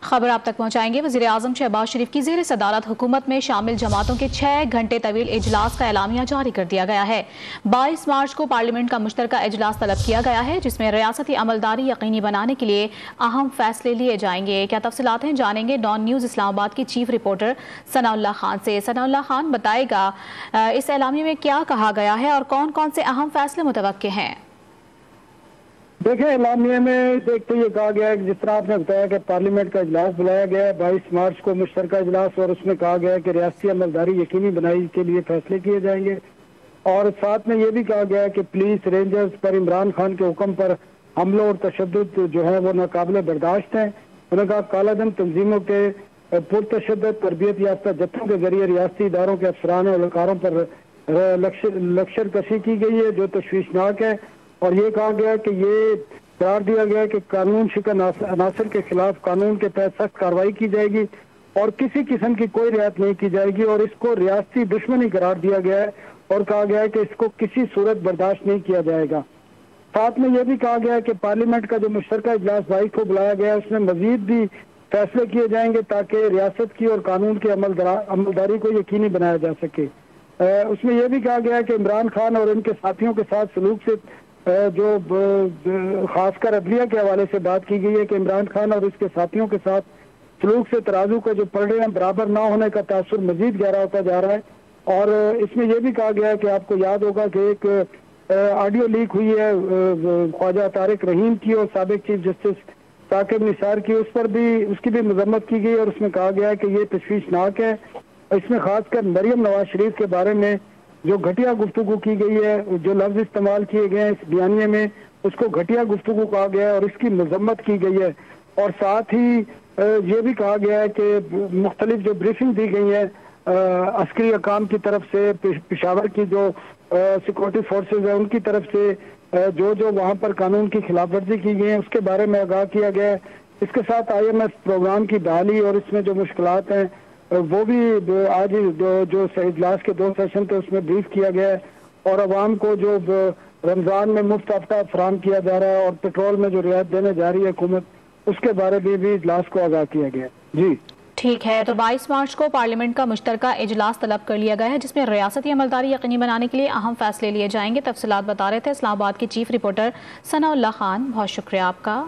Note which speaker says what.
Speaker 1: خبر آپ تک پہنچائیں گے۔ وزیر اعظم شہباز شریف کی زیر صدارت حکومت میں شامل جماعتوں کے 6 گھنٹے طویل اجلاس کا اعلامیہ جاری کر دیا گیا ہے۔ 22 مارچ کو پارلیمنٹ کا مشترکہ اجلاس طلب کیا گیا ہے، جس میں ریاستی عملداری یقینی بنانے کے لیے اہم فیصلے لیے جائیں گے۔ کیا تفصیلات ہیں، جانیں گے ڈان نیوز اسلام آباد کی چیف رپورٹر ثناء اللہ خان سے۔ ثناء اللہ خان بتائے گا اس اعلامیہ میں کیا کہا گیا ہے اور کون کون سے اہم فیصلے متوقع ہیں؟
Speaker 2: دیکھیں، اعلامیہ میں دیکھتے یہ کہا گیا ہے کہ جس طرح آپ نے بتایا کہ پارلیمنٹ کا اجلاس بلایا گیا ہے 22 مارچ کو مشترکہ اجلاس، اور اس میں کہا گیا ہے کہ ریاستی عملداری یقینی بنائی کے لیے فیصلے کیے جائیں گے، اور ساتھ میں یہ بھی کہا گیا ہے کہ پولیس رینجرز پر عمران خان کے حکم پر حملوں اور تشدد جو ہے وہ ناقابل برداشت ہیں۔ انہوں نے کہا کالا دم تنظیموں کے پرتشدد تربیت یافتہ جتھوں کے ذریعے ریاستی اداروں کے افسران اور اہلکاروں پر لشکر کشی کی گئی ہے جو تشویشناک ہے، اور یہ کہا گیا کہ یہ قرار دیا گیا کہ قانون شکن عناصر کے خلاف قانون کے تحت سخت کارروائی کی جائے گی اور کسی قسم کی کوئی رعایت نہیں کی جائے گی، اور اس کو ریاستی دشمنی قرار دیا گیا ہے اور کہا گیا ہے کہ اس کو کسی صورت برداشت نہیں کیا جائے گا۔ ساتھ میں یہ بھی کہا گیا ہے کہ پارلیمنٹ کا جو مشترکہ اجلاس 22 کو بلایا گیا ہے اس میں مزید بھی فیصلے کیے جائیں گے تاکہ ریاست کی اور قانون کی عملداری کو یقینی بنایا جا سکے۔ اس میں یہ بھی کہا گیا ہے کہ عمران خان اور ان کے ساتھیوں کے ساتھ سلوک سے جو خاص کر عدلیہ کے حوالے سے بات کی گئی ہے کہ عمران خان اور اس کے ساتھیوں کے ساتھ سلوک سے ترازو کا جو پلڑے ہیں برابر نہ ہونے کا تاثر مزید گہرا ہوتا جا رہا ہے، اور اس میں یہ بھی کہا گیا ہے کہ آپ کو یاد ہوگا کہ ایک آڈیو لیک ہوئی ہے خواجہ طارق رحیم کی اور سابق چیف جسٹس ثاقب نثار کی، اس کی بھی مذمت کی گئی، اور اس میں کہا گیا ہے کہ یہ تشویشناک ہے۔ اس میں خاص کر مریم نواز شریف کے بارے میں جو گھٹیا گفتگو کی گئی ہے، جو لفظ استعمال کیے گئے ہیں اس بیانیے میں، اس کو گھٹیا گفتگو کہا گیا ہے اور اس کی مذمت کی گئی ہے، اور ساتھ ہی یہ بھی کہا گیا ہے کہ مختلف جو بریفنگ دی گئی ہے عسکری حکام کی طرف سے، پشاور کی جو سیکورٹی فورسز ہیں ان کی طرف سے جو وہاں پر قانون کی خلاف ورزی کی گئی ہے اس کے بارے میں آگاہ کیا گیا ہے۔ اس کے ساتھ IMF پروگرام کی بحالی اور اس میں جو مشکلات ہیں وہ بھی آج جو اجلاس کے 2 سیشن تھے اس میں بریف کیا گیا ہے، اور عوام کو جو رمضان میں مفت آفتاب فراہم کیا جا رہا ہے اور پیٹرول میں جو رعایت دینے جا رہی ہے حکومت، اس کے بارے میں بھی اجلاس کو آگاہ کیا گیا ہے۔ جی
Speaker 1: ٹھیک ہے، تو 22 مارچ کو پارلیمنٹ کا مشترکہ اجلاس طلب کر لیا گیا ہے، جس میں ریاستی عملداری یقینی بنانے کے لیے اہم فیصلے لیے جائیں گے۔ تفصیلات بتا رہے تھے اسلام آباد کی چیف رپورٹر ثناء اللہ خان، بہت شکریہ آپ کا۔